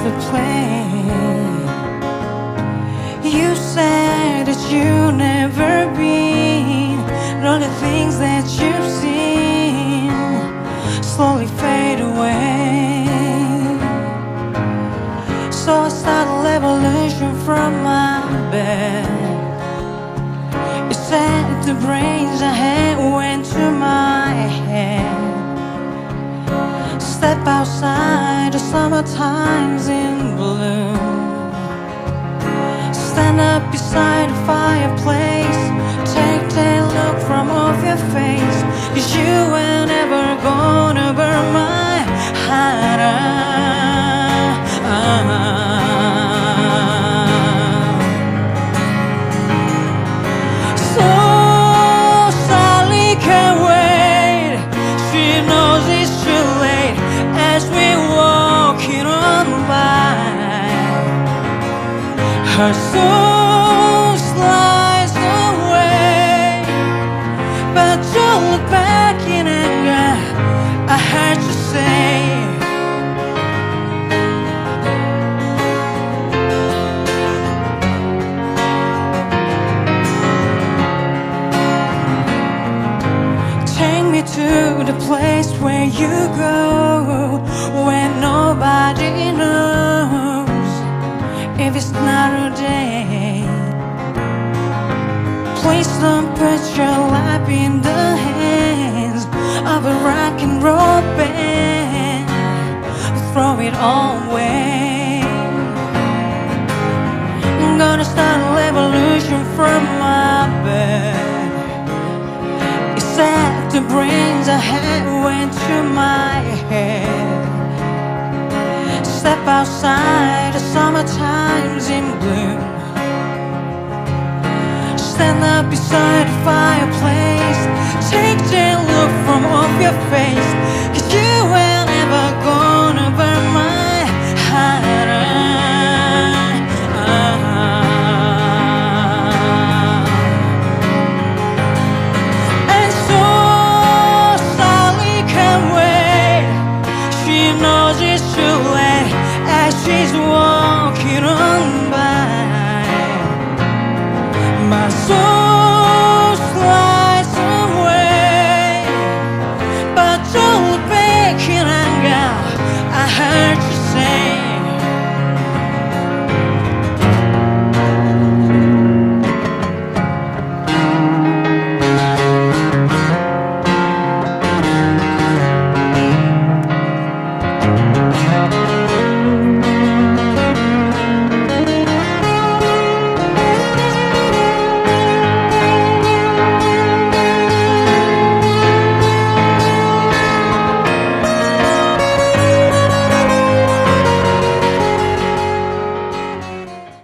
the plane. You said that you never been, and all the things that you've seen slowly fade away. So I started a revolution from my bed. You said the brains I had went to my head. Step outside, the summertime's in bloom. Stand up beside the fireplace, take that look from off your face, 'cause you were never gonna burn my heart out. So Sally can't wait, she knows it's too late as we're walking on by. Her soul slides away, but don't look back in anger, I heard you say. Take me to the place where you go, where nobody knows if it's not a day. Please don't put your life in the hands of a rock and roll band. Throw it all away. I'm gonna start a revolution from my bed. You said the brains I had went to my head. Step outside, the summertime's in bloom. Stand up beside the fireplace, take